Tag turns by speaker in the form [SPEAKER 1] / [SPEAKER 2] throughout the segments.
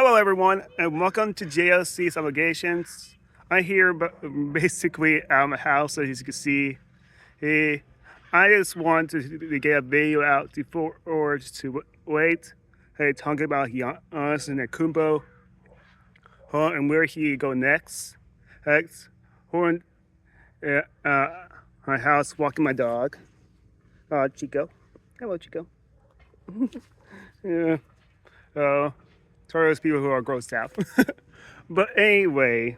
[SPEAKER 1] Hello, everyone, and welcome to JLC's Obligations. I'm here basically at my house, as you can see. Hey, I just want to get a video out before or just to wait. Hey, talking about Giannis and Antetokounmpo, and where he go next. Next, or my house walking my dog. Chico. Hello, Chico. Yeah. Uh, to those people who are grossed out. But anyway,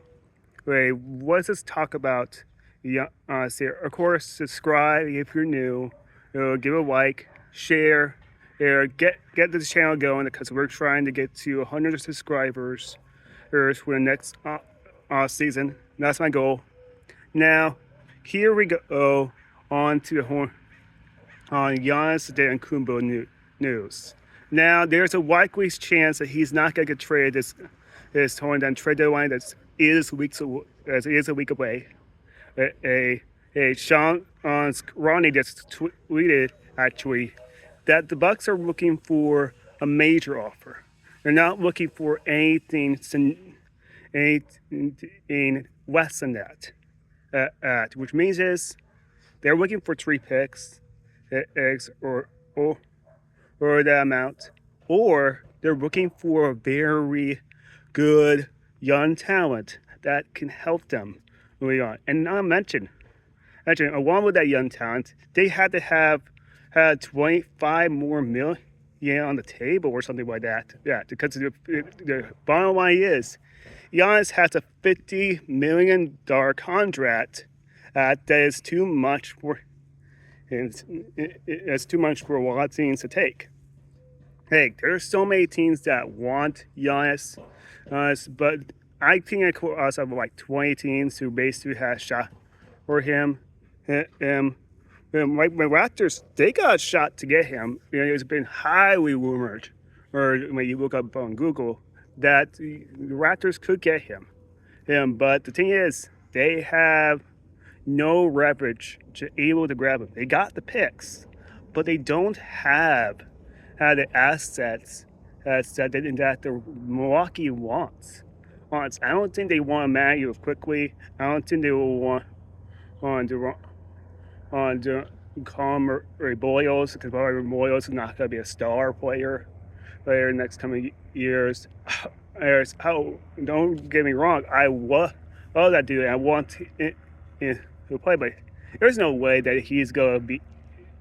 [SPEAKER 1] let's just talk about here. Of course, subscribe if you're new. Give a like, share, get this channel going because we're trying to get to 100 subscribers for the next season. That's my goal. Now, here we go on to the on Giannis Antetokounmpo news. Now, there's a likely chance that he's not going to get traded this trade deadline that is a week away. Sean Ronnie just tweeted actually that the Bucks are looking for a major offer. They're not looking for anything less than that. Which means is they're looking for 3 picks, or that amount, or they're looking for a very good young talent that can help them moving on. And not mention, along with that young talent, they had to have had 25 more million on the table or something like that. Yeah, because the bottom line is, Giannis has a $50 million contract that is too much for. It's too much for a lot of teams to take. Hey, there's so many teams that want Giannis, but I think I could also have like 20 teams who basically have shot for him. Like the Raptors, they got a shot to get him. It's been highly rumored, or when you look up on Google, that the Raptors could get him. But the thing is, they have no leverage to able to grab him. They got the picks, but they don't have the assets that the Milwaukee wants. I don't think they want Emmanuel quickly. I don't think they will want Calm or Boyles, because Boyles is not going to be a star player in the next coming years. Don't get me wrong, I love that dude. I want to play, but there's no way that he's going to be.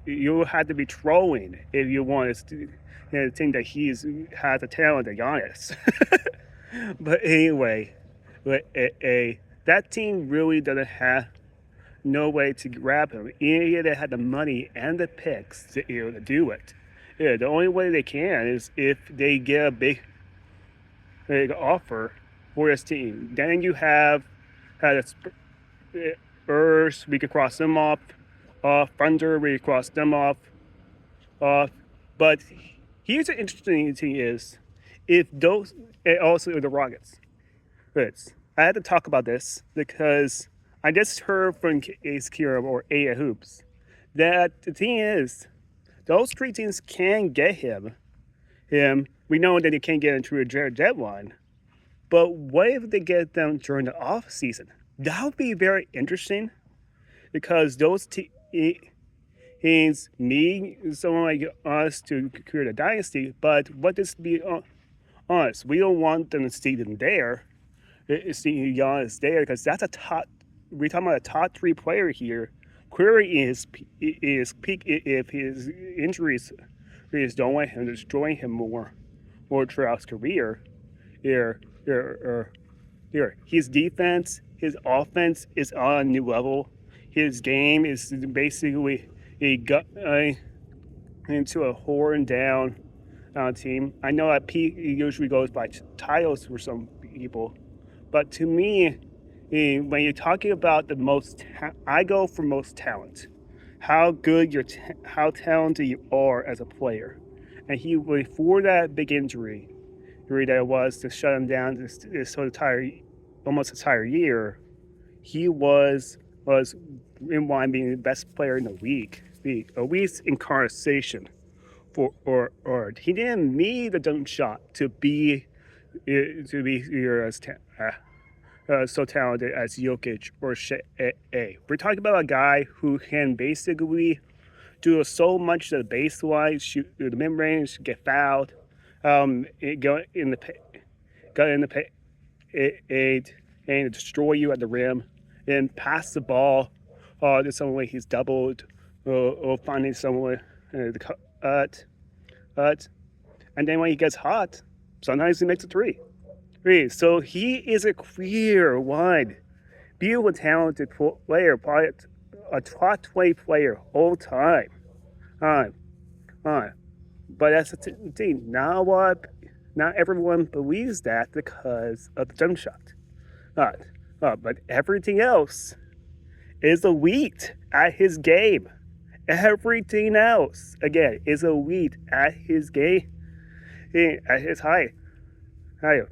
[SPEAKER 1] You have to be trolling if you want to think that he's has a talent of Giannis. But anyway, that team really doesn't have no way to grab him. Either they had the money and the picks to do it. Yeah, the only way they can is if they get a big offer for this team. Then you have had Spurs, we could cross them off. Thunder, we cross them off. But here's the interesting thing is, if those, and also the Rockets. I had to talk about this because I just heard from Ace Kira or A Hoops that the thing is, those 3 teams can get him. We know that they can't get into a deadline. But what if they get them during the off season? That would be very interesting because those teams need someone like us to create a dynasty. But what this be honest, we don't want them to see them there. See Giannis there because that's a top. We're talking about a top 3 player here. Query is peak if his injuries don't want him destroying him more throughout his career. His defense, his offense is on a new level. His game is basically into a horn down team. I know that Pete usually goes by titles for some people, but to me, when you're talking about the most, I go for most talent. How good how talented you are as a player, and he before that big injury that it was to shut him down this almost entire year, he was in line being the best player in the league, at least in conversation. Or he didn't need the jump shot to be to be here as so talented as Jokic or Shea. We're talking about a guy who can basically do so much to the baseline, shoot through the mid range, get fouled, go in the paint, and destroy you at the rim, and pass the ball to someone he's doubled, or finding someone to cut, and then when he gets hot, sometimes he makes a three. So he is a clear one, beautiful, talented player, probably a top 20 player all time. But that's the thing. Not everyone believes that because of the jump shot. But everything else is elite at his game. Everything else, again, is elite at his game, at his height.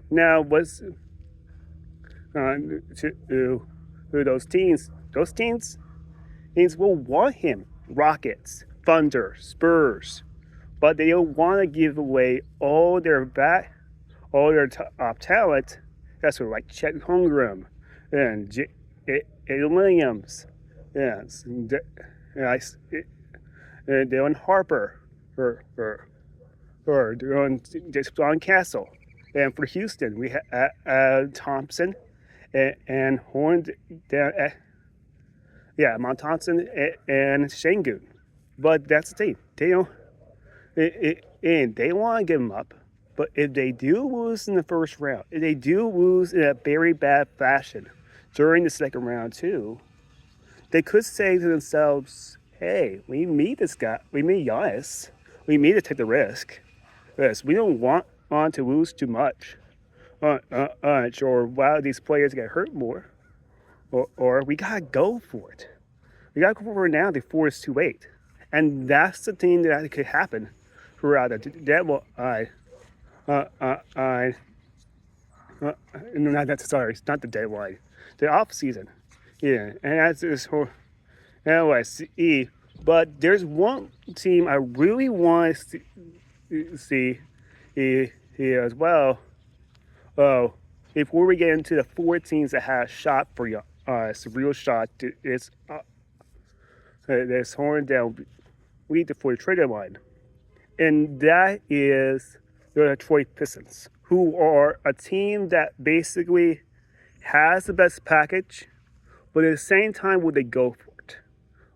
[SPEAKER 1] Now, what's to those teams? Those teams will want him. Rockets, Thunder, Spurs, but they don't want to give away all their top talent. That's sort of like Chet Holmgren and Williams, yes, Dylan Harper, or John Castle. And for Houston, we have Thompson and Horn down. Mont Thompson and Şengün. But that's the thing. They don't, and they want to give him up. But if they do lose in the first round, if they do lose in a very bad fashion during the second round too, they could say to themselves, "Hey, we meet this guy. We meet Giannis. We need to take the risk. Yes, we don't want to lose too much, or while these players get hurt more, or we gotta go for it. We gotta go for it now before it's too late." And that's the thing that could happen throughout the deadline. It's not the deadline, the off season. Yeah, and that's this whole LSE. But there's one team I really want to see here as well. Before we get into the four teams that have a shot for us, a real shot, it's this horn down lead for the trade deadline, and that is the Detroit Pistons, who are a team that basically has the best package, but at the same time, would they go for it?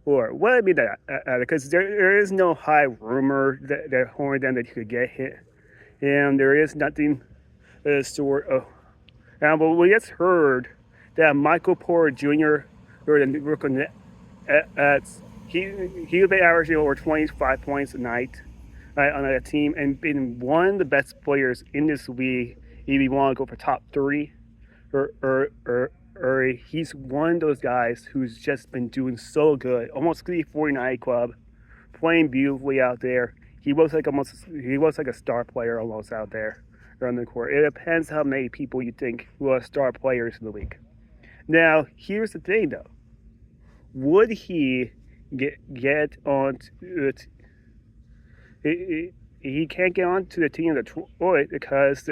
[SPEAKER 1] Or what I mean that because there is no high rumor that horn down that you could get hit, and there is nothing sort of. But we just heard that Michael Porter Jr. or the Brooklyn Nets, he'll be averaging over 25 points a night on a team and been one of the best players in this league. If you want to go for top 3, or he's one of those guys who's just been doing so good, almost the 49 club, playing beautifully out there. He looks like a star player almost out there on the court. It depends how many people you think who are star players in the league. Now, here's the thing though. Would he get on it? He can't get onto the team of Detroit because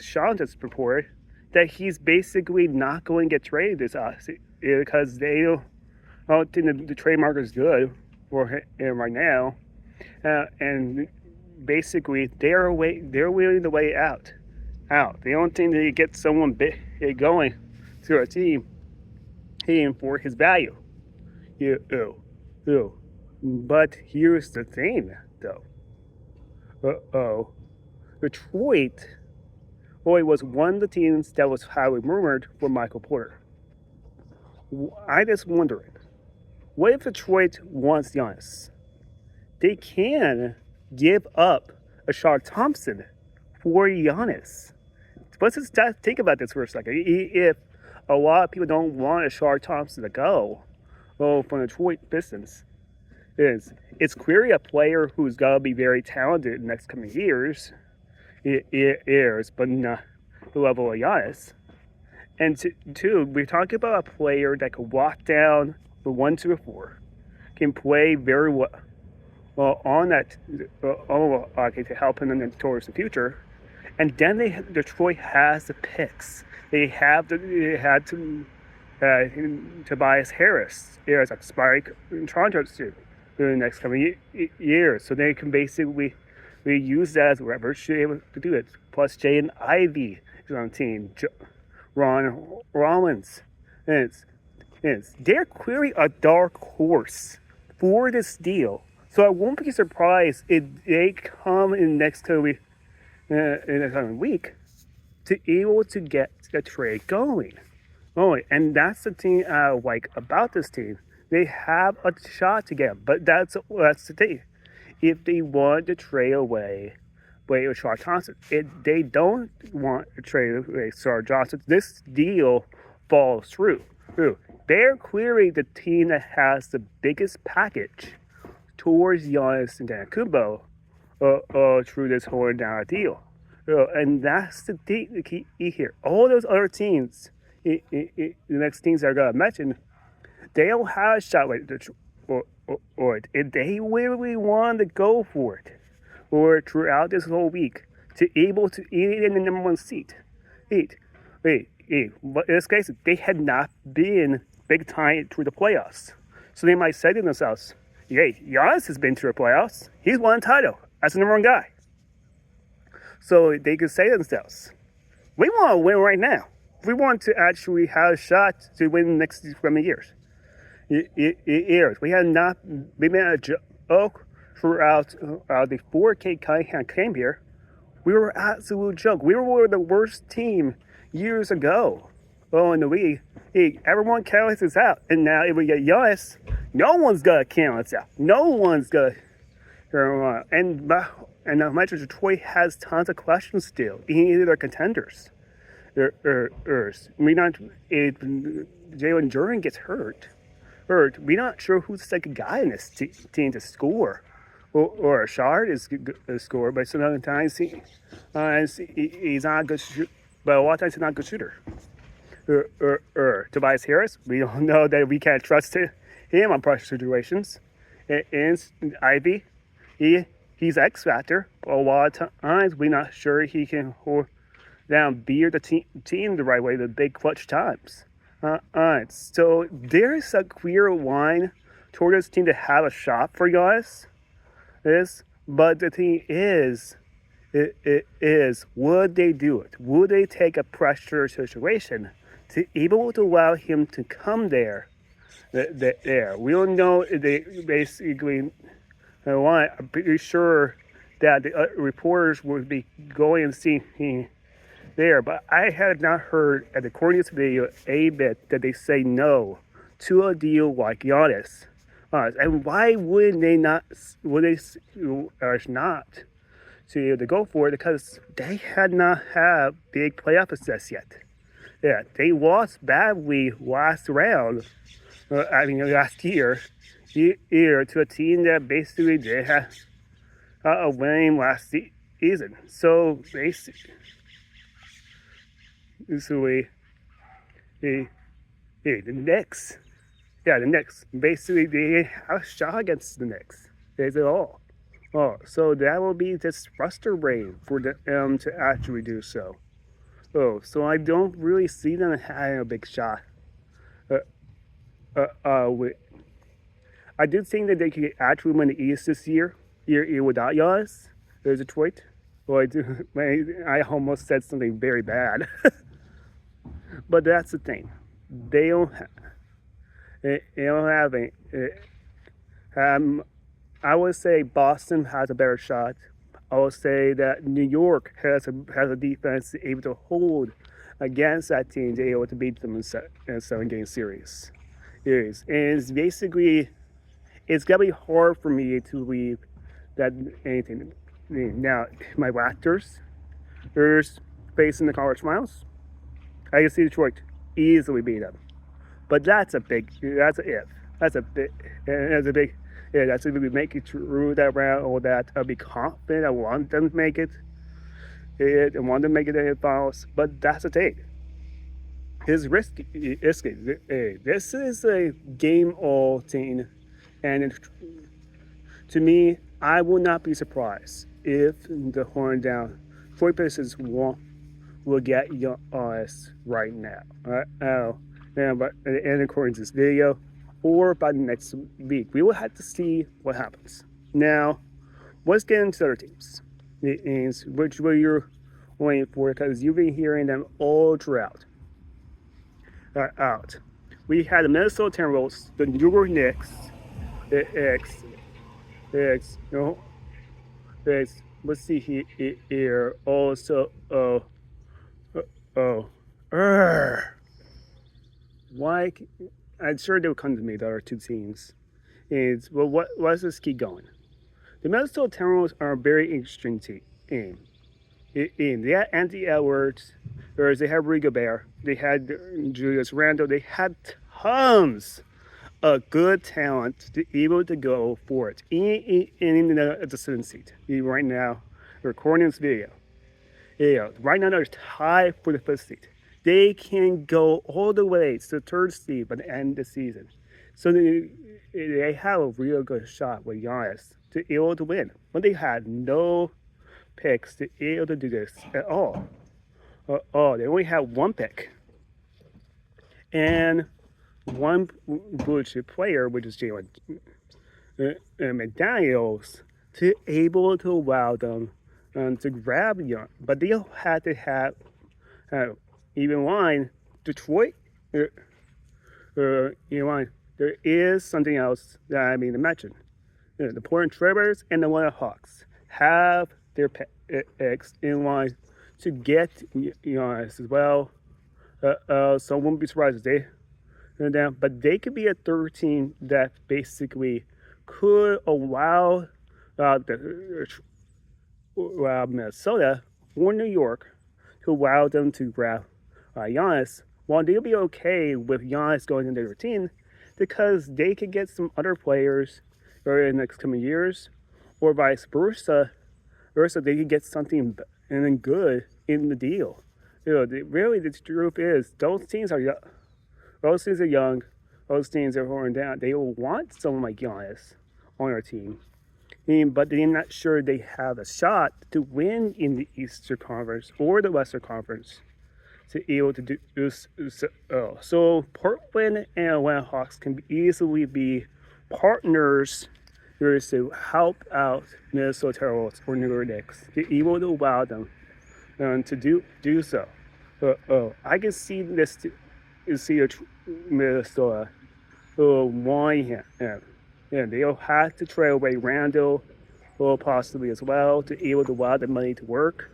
[SPEAKER 1] Sean just reported that he's basically not going to get traded this offseason because they don't think the trade market is good for him right now, and basically they're willing to wait out. They don't think they get someone big going to a team for his value. But here's the thing, though. Detroit was one of the teams that was highly rumored for Michael Porter. I just wondering, what if Detroit wants Giannis? They can give up Ashar Thompson for Giannis. Let's just think about this for a second. If a lot of people don't want Ashar Thompson to go from the Detroit Pistons, it's clearly a player who's going to be very talented in the next coming years, but not the level of Giannis. And two, we're talking about a player that can walk down the 1, 2, or 4, can play very well on that to help him towards the future, And then Detroit has the picks. They had to Tobias Harris as a spike in Toronto too during the next coming years. So they can basically we use that as leverage to be able to do it. Plus Jay and Ivy is on the team. Ron Rollins. And they're clearly a dark horse for this deal. So I won't be surprised if they come in the coming week to able to get the trade going. And that's the thing I like about this team. They have a shot to get, but that's the thing. If they want to trade away with Star Johnson, if they don't want to trade away Star Johnson, this deal falls through. They're clearly the team that has the biggest package towards Giannis and Antetokounmpo through this whole entire deal. And that's the key here. All those other teams, the next teams that I'm going to mention, they don't have a shot with it. Or if they really want to go for it, or throughout this whole week, to able to eat in the number one seat. But in this case, they had not been big time through the playoffs. So they might say to themselves, hey, Giannis has been through the playoffs. He's won a title as the number one guy. So they could say to themselves, we want to win right now. We want to actually have a shot to win the next coming years. We have not been a joke throughout the 4K came here. We were an absolute joke. We were the worst team years ago. In the league, everyone counts us out. And now if we get Giannis, no one's going to count us out. No one's going to. And Metro Detroit has tons of questions still. Either they're contenders. If Jalen Duren gets hurt, we're not sure who's the second guy in this team to score. Or Shard is a scorer, but sometimes he's not a good shooter. But a lot of times he's not a good shooter. Tobias Harris, we don't know that we can't trust him on pressure situations. And Ivy, he's X factor. But a lot of times we're not sure he can hold down beer the team the right way, the big clutch times. So there's a clear line toward this team to have a shot for guys. But the thing is, would they do it? Would they take a pressure situation to able to allow him to come there? We don't know if they basically want. I'm pretty sure that the reporters would be going and seeing there, but I have not heard at the Cornelius video a bit that they say no to a deal like Giannis. And why would they not? Would they not to go for it? Because they had not had big playoff success yet. Yeah, they lost badly last round. Last year to a team that basically did have a winning last season. So basically, the Knicks. Yeah, the Knicks. Basically, they have a shot against the Knicks. That's it all. So that will be just frustrating for them to actually do so. So I don't really see them having a big shot. I do think that they could actually win the East this year without Giannis. There's Detroit. Well, I almost said something very bad. But that's the thing. They don't have I would say Boston has a better shot. I would say that New York has a defense able to hold against that team to be able to beat them in a 7-game series. And it's basically, it's gonna be hard for me to believe that anything. Now, my Raptors, they're facing the college finals. I can see Detroit easily beat them. But that's a if. That's a big, that's if we make it through that round or that. I'll be confident. I want them to make it. I want them to make it in the finals. But that's the thing. It's risky. This is a game all team. And to me, I will not be surprised if the Horn down Troy Pistons will get us right now. Oh, and but and according to this video, or by the next week, we will have to see what happens. Now, let's get into other teams. It is which way you're waiting for because you've been hearing them all throughout. Out. We had the Minnesota Timberwolves, the New York Knicks, let's see here. Also, why? I'm sure they'll come to me. The other two teams. Let's just keep going. The Minnesota Timberwolves are a very interesting team. They had Anthony Edwards, they had Rudy Gobert, they had Julius Randle, they had tons of good talent to be able to go for it. In the 7th seed right now, recording this video. Right now they're tied for the 5th seed. They can go all the way to the 3rd seed by the end of the season. So they have a real good shot with Giannis to be able to win. But they had no picks to be able to do this at all. They only have one pick. And one blue chip player, which is Jalen McDaniels, to able to allow them to grab Young. But they had to have even line Detroit. There is something else that I mean to mention. The Portland Trailblazers and the Atlanta Hawks have their picks in line to get Giannis as well. So I won't be surprised if they down. But they could be a 3rd team that basically could allow Minnesota or New York to allow them to grab Giannis. While they'll be okay with Giannis going into their team because they could get some other players in the next coming years, or vice versa. They could get something and then good in the deal. Really, the truth is, those teams are young. Those teams are young. Those teams are holding down. They will want someone like Giannis on their team, but they're not sure they have a shot to win in the Eastern Conference or the Western Conference to be able to do so. So Portland and Atlanta Hawks can easily be partners to help out Minnesota Timberwolves or New York Knicks to be able to allow them to do so. I can see this Minnesota wanting him. They'll have to trade away Randall, or possibly as well, to be able to allow the money to work.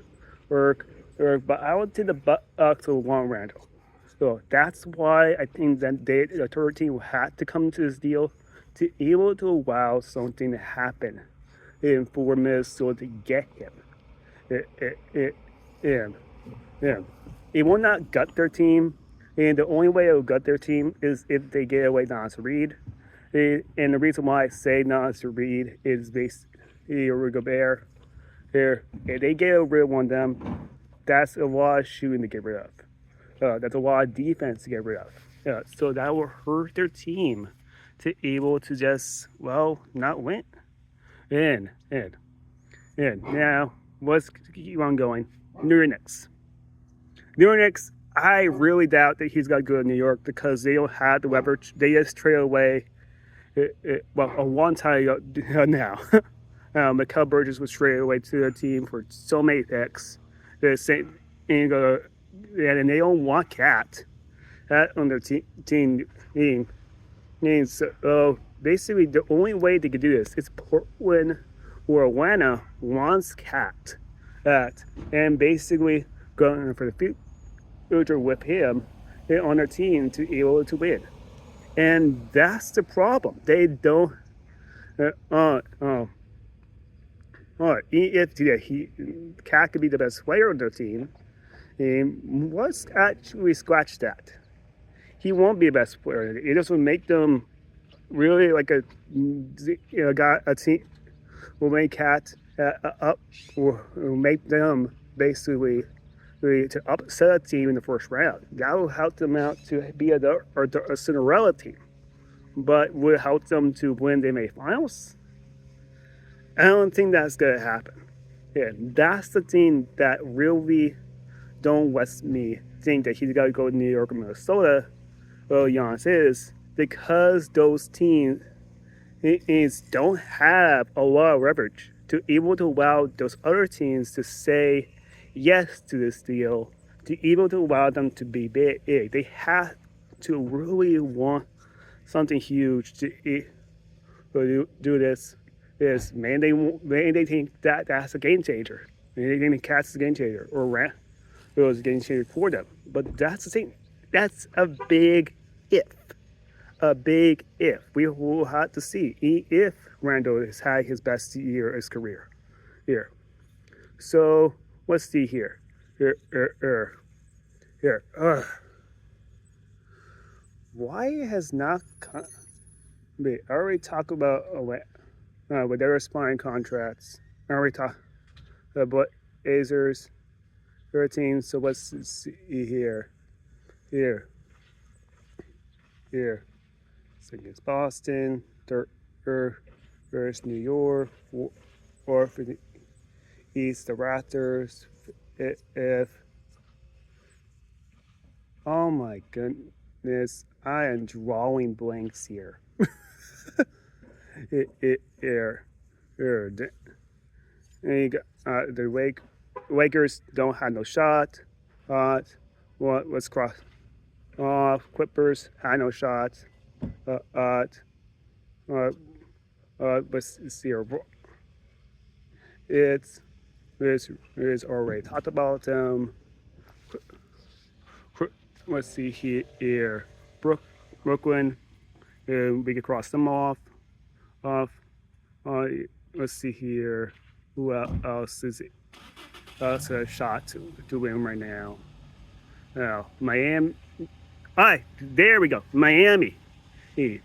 [SPEAKER 1] But I would think the Bucks will want Randall. So that's why I think that the 3rd team will have to come to this deal to be able to allow something to happen for Minnesota to get him. It will not gut their team, and the only way it will gut their team is if they get away Nas Reed. And the reason why I say Nas Reed is based on Gobert. If they get rid of one of them, that's a lot of shooting to get rid of. That's a lot of defense to get rid of. So that will hurt their team to be able to just, not win. And now, let's keep on going. New York Knicks. I really doubt that he's got to go to New York because they don't have the leverage. They just trade away, a long time ago now. Mikal Bridges was traded away to their team for so many picks. And they don't want Cat on their team. So basically, the only way they could do this is Portland or Atlanta wants Cat. And basically going for the future with him on their team to be able to win. And that's the problem. They don't. If Cat could be the best player on their team, let's actually scratch that. He won't be the best player. It just will make them really like a team. Will make Cat up, or make them basically to upset a team in the first round. That will help them out to be a Cinderella team, but will help them to win the NBA Finals. I don't think that's gonna happen. Yeah, that's the team that really don't let me think that he's got to go to New York or Minnesota. Well, Giannis is because those teams don't have a lot of leverage to able to allow those other teams to say yes to this deal, to able to allow them to be big. They have to really want something huge to do this. Is maybe they think that that's a game changer. Maybe they think Cat's a game changer or Rant was a game changer for them. But that's the thing. That's a big if. A big if. We will have to see if Randall has had his best year of his career. Here. So let's see here. Here. Why has not wait, I already talked about with their spine contracts. I already talked about Azers 13. So let's see here. Here. So against Boston, versus New York, or for the East, the Raptors. If oh my goodness, I am drawing blanks here. Here. And you got the Lakers don't have no shot. Let's cross. Clippers had no shot. Let's see here. It's already talked about them. Let's see here. Brooklyn. We can cross them off. Let's see here. Who else is it? That's a shot to win right now. Now, Miami. There we go. Miami. I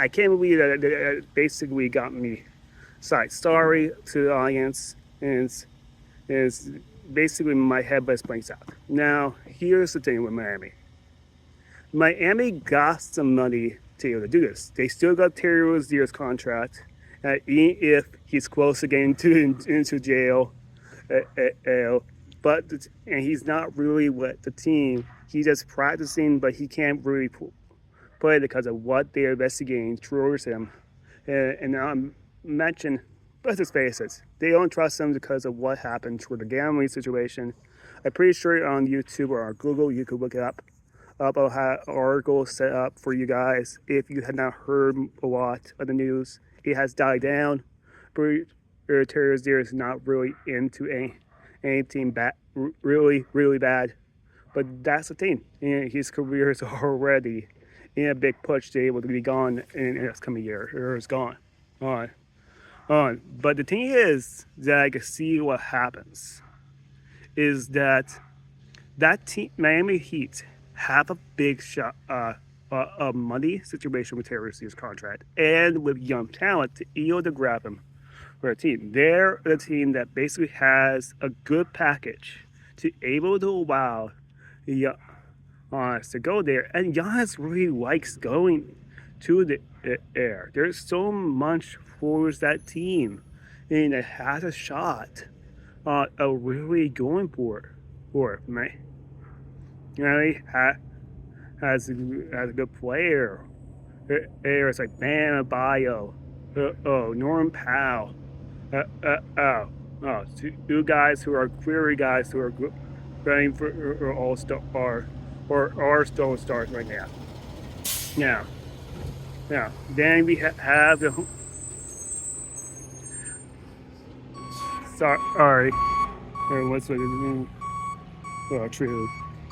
[SPEAKER 1] can't believe that basically got me sorry to the audience, and it's basically my head just blanks out. Now, here's the thing with Miami. Miami got some money to be able to do this. They still got Terry Rozier's contract, even if he's close to getting into jail. But and he's not really with the team. He's just practicing, but he can't really play because of what they're investigating towards him. And I mentioned, let's just face it, they don't trust him because of what happened with the gambling situation. I'm pretty sure on YouTube or on Google you could look it up. I'll have an article set up for you guys if you had not heard a lot of the news. It has died down. Terry Rozier is not really into anything bad, really bad. But that's the thing. And his career is already in a big push to be able to be gone in the next coming year, or it's gone. But the thing is that I can see what happens is that team, Miami Heat, have a big shot, a money situation with Terry Rozier's contract and with young talent to be able to grab him for a team. They're a team that basically has a good package to able to allow Giannis to go there. And Giannis really likes going to the air. There's so much for that team, and it has a shot of really going for it, man. You know, he has a good player. It's like Bam Adebayo, Norman Powell. Two guys who are clearly guys who are running for all-star or are still stars right now. Now, then we have the. Sorry. What's his name? Oh, true.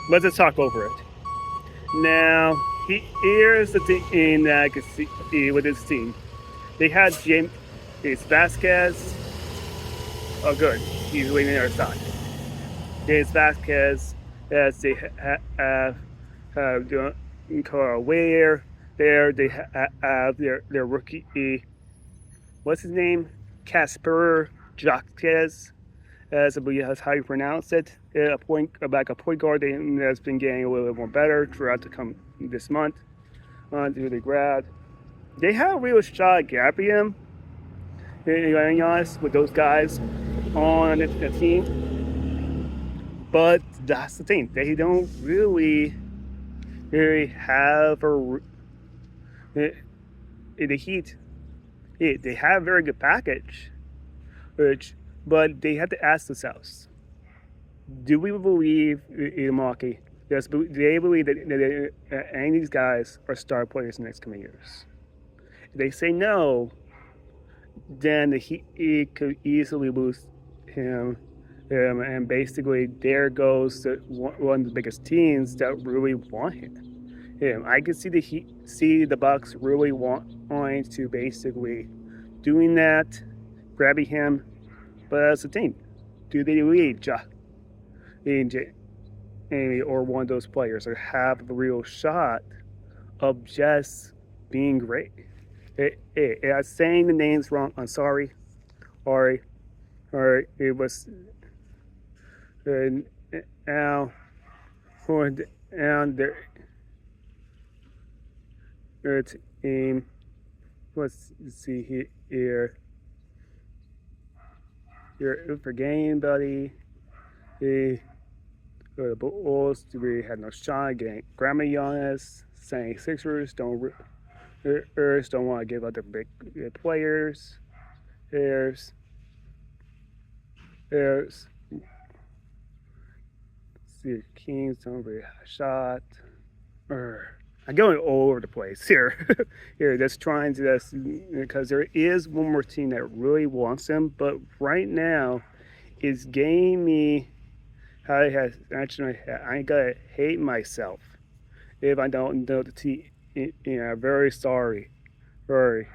[SPEAKER 1] Let's just talk over it. Now, here's the thing that I can see with this team. They had James Vasquez. Oh, good. He's waiting on our side. James Vasquez, as they have Carl Ware. There they have their rookie. What's his name? Casper Jaquez, as I believe that's how you pronounce it. A point guard that's been getting a little bit more better throughout this month. Through the grad, they have a real shot at grabbing him. be honest, with those guys on the team. But that's the thing; they don't really have the Heat. They have a very good package, which, but they have to ask themselves: do we believe in Milwaukee? Yes, do they believe that any of these guys are star players in the next coming years? If they say no, then the Heat could easily lose him. And basically, there goes one of the biggest teams that really want him. I could see the Bucks really wanting to basically doing that, grabbing him. But as a team, do they lead or one of those players or have the real shot of just being great? I'm saying the names wrong. I'm sorry. Or it was now and their team. Let's see here. Your for game, buddy. The Bulls we had no shot against Grandma Giannis. Saying Sixers don't want to give up their big players. There's see Kings don't really have a shot. I'm going all over the place here. Just trying to because there is one more team that really wants him, but right now is getting me. I gotta hate myself if I don't know the team. Very sorry. Very.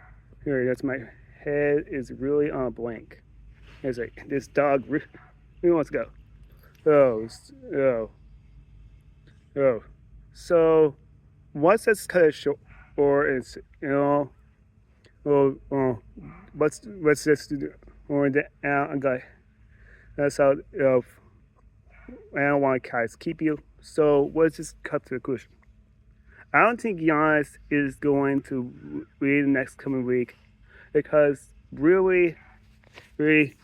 [SPEAKER 1] That's my head is really on blank. It's like this dog really wants to go. Oh. So, what's this kind of short? Or it's what's this or the guy? That's how I don't want to guys keep you. So let's just cut to the conclusion. I don't think Giannis is going to lead the next coming week because really, the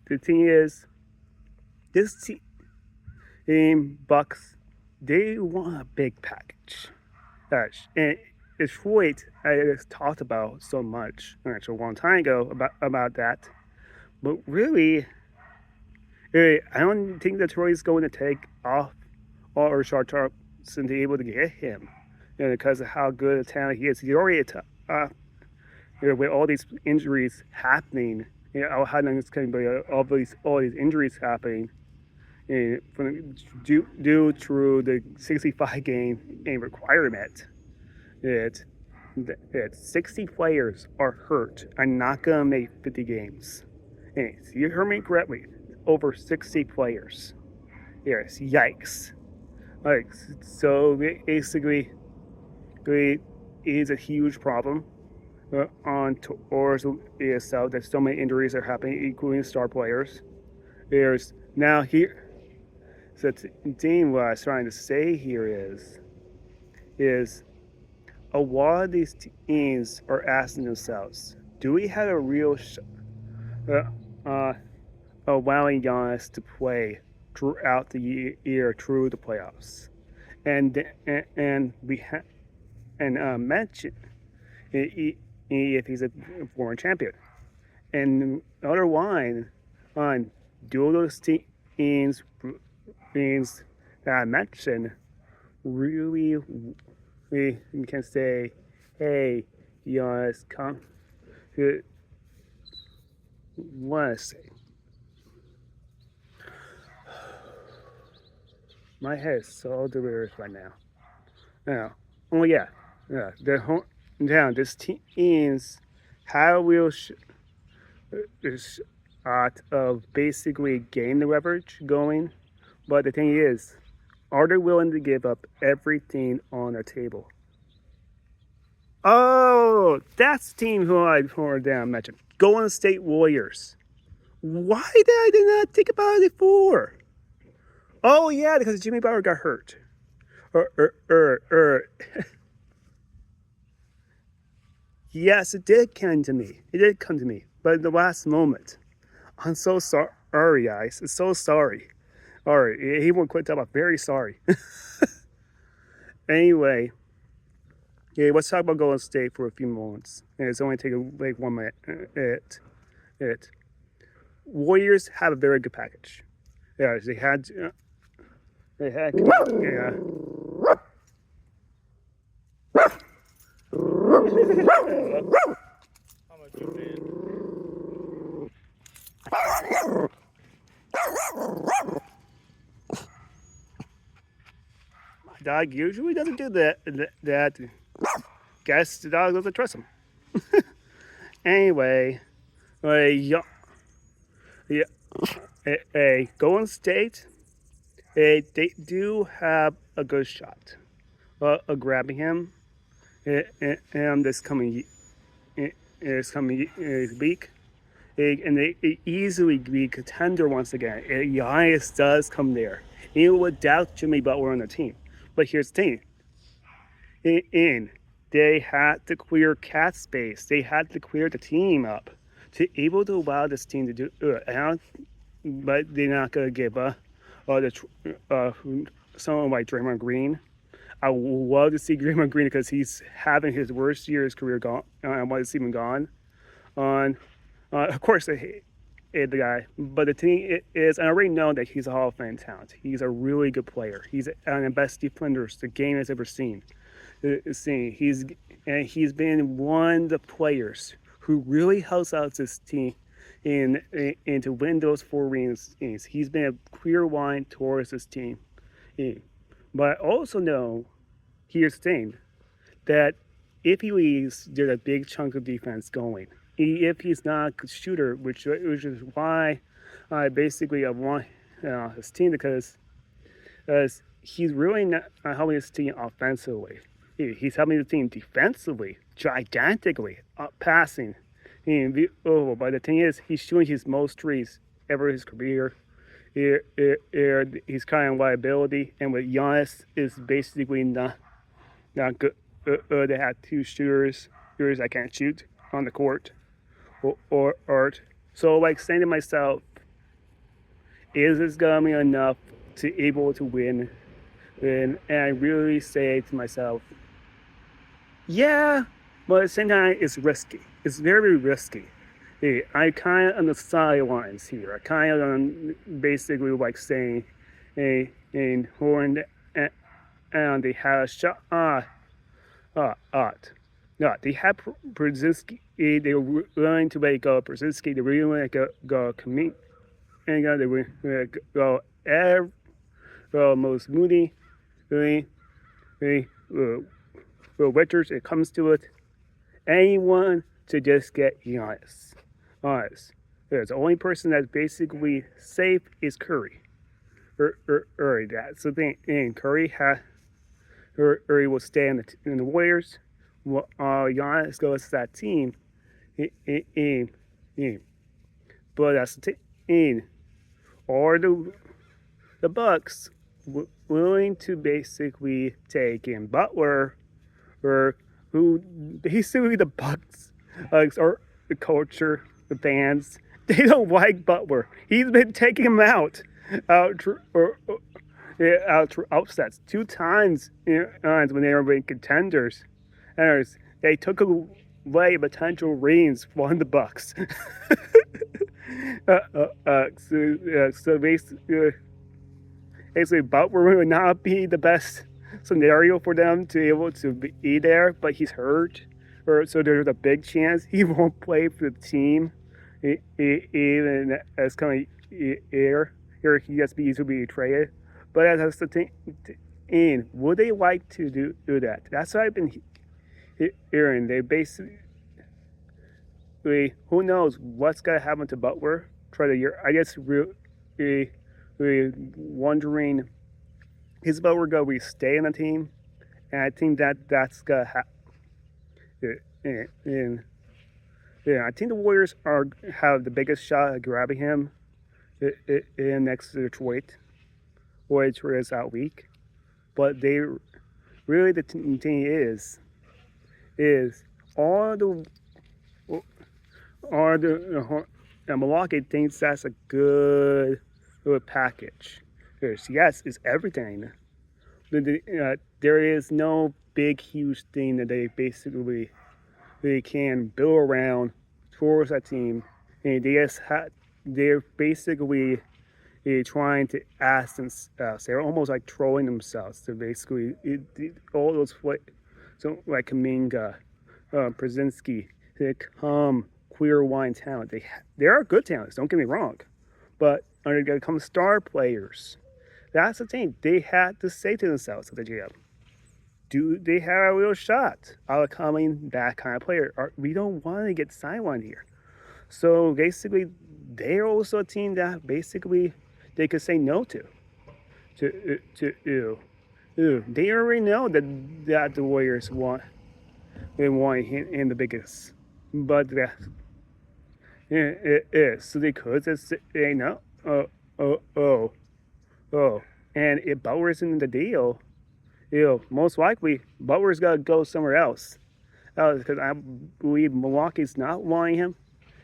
[SPEAKER 1] thing is, this team Bucks, they want a big package. And Detroit, I just talked about so much actually a long time ago about that, but really, I don't think Detroit is going to take off all Rashard Thompson to be able to get him, because of how good a talent he is. He's already with all these injuries happening. How long it's going to be all these injuries happening, due to the 65 game requirement. 60 players are hurt and not going to make 50 games. And you heard me correctly. Over 60 players. Yes, yikes. So basically, it is a huge problem on tours itself that so many injuries are happening, including star players. There's now here. So Dean, what I was trying to say here is a lot of these teams are asking themselves, do we have a real allowing Giannis to play throughout the year through the playoffs, and we mention if he's a former champion, and otherwise on do those teams that I mentioned really we can say, hey, Giannis, come. What I say? My head is so delirious right now. The this team's how will shot of basically getting the leverage going, but the thing is, are they willing to give up everything on the table? Oh, that's the team who I mentioned. Golden State Warriors. Why did I not think about it before? Oh yeah, because Jimmy Butler got hurt. Yes, it did come to me. but in the last moment, I'm so sorry, guys. I'm so sorry. All right, he won't quit till I'm very sorry. Anyway, yeah, let's talk about Golden State for a few moments. And it's only taking like 1 minute. It. Warriors have a very good package. Yeah, yeah. My dog usually doesn't do that. Guess the dog doesn't trust him. Anyway, yeah, Golden State, they do have a good shot of grabbing him this coming week. And they easily be contender once again. Giannis does come there. You would doubt Jimmy Butler on the team. But here's the thing. They had to clear cat space. They had to clear the team up to able to allow this team to do it. But they're not going to give someone like Draymond Green. I would love to see Draymond Green because he's having his worst year of his career gone. I want to see him gone. Of course, I hate the guy, but the thing is, I already know that he's a Hall of Fame talent. He's a really good player. He's one of the best defenders the game has ever seen. He's been one of the players who really helps out this team in to win those 4 rings. He's been a clear line towards this team. But I also know, here's the thing, that if he leaves, there's a big chunk of defense going. If he's not a shooter, which is why I basically want his team, because he's really not helping his team offensively. He's helping the team defensively, gigantically, passing. But the thing is, he's shooting his most threes ever in his career. He's kind of liability, and with Giannis is basically not good. They have 2 shooters that can't shoot on the court. Or so like saying to myself, is this gonna be enough to able to win? And I really say to myself, yeah, but at the same time it's risky. It's very risky. I kind of on the sidelines here. I kind of basically like saying, and they had a shot. No, they had Brzezinski. They were willing to let go Brzezinski. They were willing to go commit. And they were go most Moody. Richards. It comes to it. Anyone to just get Giannis. The only person that's basically safe is Curry. That's the thing. And Curry will stay in the Warriors. Giannis goes to that team. But that's the thing. Or the Bucks willing to basically take in Butler, or who basically the Bucks or the culture, the fans, they don't like Butler. He's been taking him out upsets 2 times when they were in contenders. And they took away potential rings from the Bucks. So basically, Butler would not be the best scenario for them to be able to be there, but he's hurt, so there's a big chance he won't play for the team, even as coming here. He has to be easily traded. But that's the thing. Would they like to do that? That's what I've been hearing. They basically, who knows what's gonna happen to Butler for the year? I guess really wondering, is Butler going to stay on the team? And I think that's gonna happen. I think the Warriors have the biggest shot at grabbing him in next to Detroit, which is that week. But they really, the thing is all or the Milwaukee thinks that's a good package. Yes, it's everything. There is no big, huge thing that they can build around towards that team, and they're basically trying to ask themselves. They're almost like trolling themselves to basically all those so like Kaminga, Brzezinski, they come queer wine talent. They are good talents. Don't get me wrong, but are they going to come star players? That's the thing. They had to say to themselves at the GM, do they have a real shot of becoming that kind of player? We don't want to get sidelined here. So basically, they're also a team that basically they could say no to. They already know that the Warriors want him in the biggest, but it is so they could just say no. Oh, oh, oh, and if Butler's in the deal, most likely Butler's got to go somewhere else. Because I believe Milwaukee's not wanting him,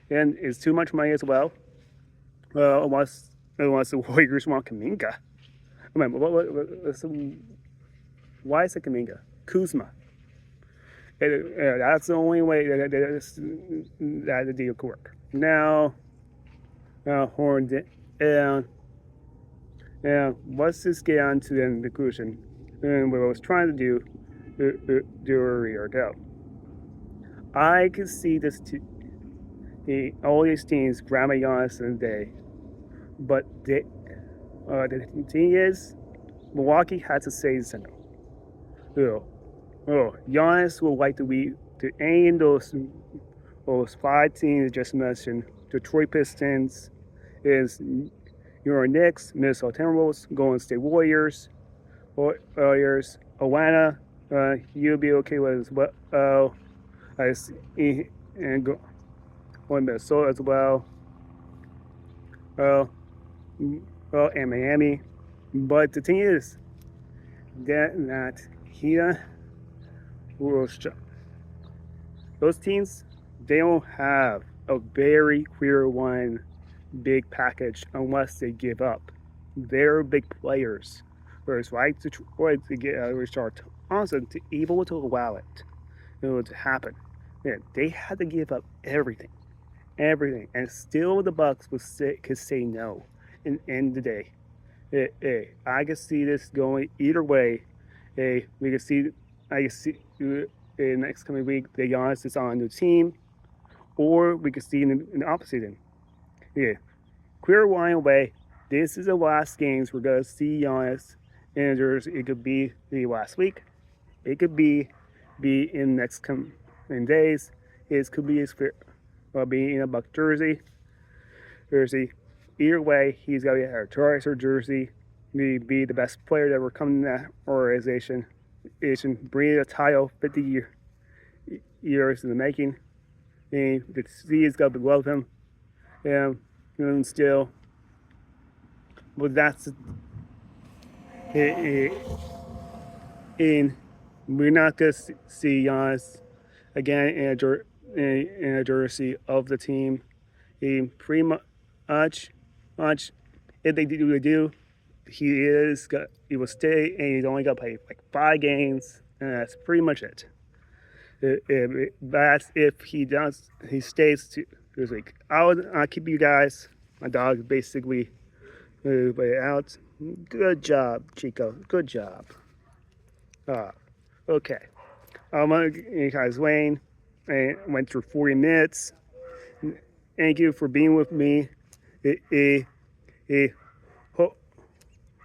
[SPEAKER 1] and it's too much money as well. Unless the Warriors want Kaminga. I mean, why is it Kaminga? Kuzma. That's the only way that the deal could work. Now, Horn, and let's just get on to the conclusion. And what I was trying to do a year ago. I could see all these teams grabbing Giannis in a day, but the thing is, Milwaukee had to say no. Giannis would like to aim those 5 teams just mentioned: Detroit Pistons, is your Knicks, Minnesota Timberwolves, Golden State Warriors, Atlanta. You'll be okay with as well. I see, and go on Minnesota as well. And Miami. But the thing is that here, those teams, they don't have a very clear one big package unless they give up. They're big players. Whereas right Detroit to get Richard Thompson to able to allow it, to happen. Yeah, they had to give up everything, and still the Bucks could say no. In end of the day, I can see this going either way. We can see, I can see in next coming week the Giannis is on a new team, or we could see in the opposite end. Yeah, clear wine away. This is the last games we're gonna see Giannis in jersey. It could be the last week. It could be in next coming days. It could be being in a Buck jersey. Either way, he's got to get a Tracer jersey. Be the best player that ever come in that organization. Bring a title 50 years in the making. And the city's got to love him. And still, but that's it. And we're not going to see Giannis again in a jersey of the team. Pretty much, if they do, he will stay, and he's only got to play like 5 games, and that's pretty much it. That's if he stays this week. I'll keep you guys. My dog basically way out. Good job, Chico. Good job. Okay. You guys, Wayne. I went through 40 minutes. Thank you for being with me.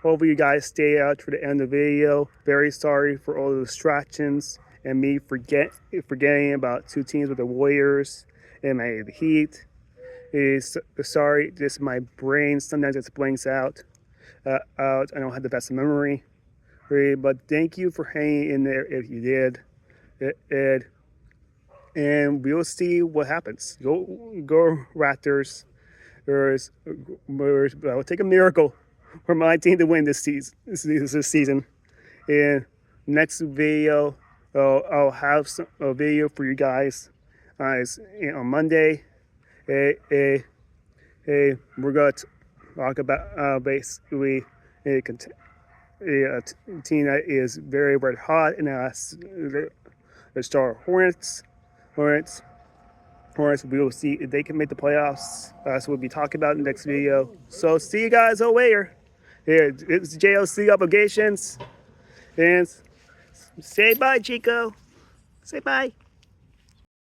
[SPEAKER 1] Hopefully you guys stay out for the end of the video. Very sorry for all the distractions and me forgetting about 2 teams with the Warriors and the Heat. Sorry, just my brain sometimes just blanks out. I don't have the best memory. But thank you for hanging in there if you did. And we'll see what happens. Go Raptors. I'll take a miracle for my team to win this season. And next video, I'll have a video for you guys on Monday. we're going to talk about basically a team that is very, very hot, and that's the Star Hornets. We will see if they can make the playoffs. So we'll be talking about in the next video. So see you guys over here. Here, it's JLC Obligations. And say bye, Chico. Say bye.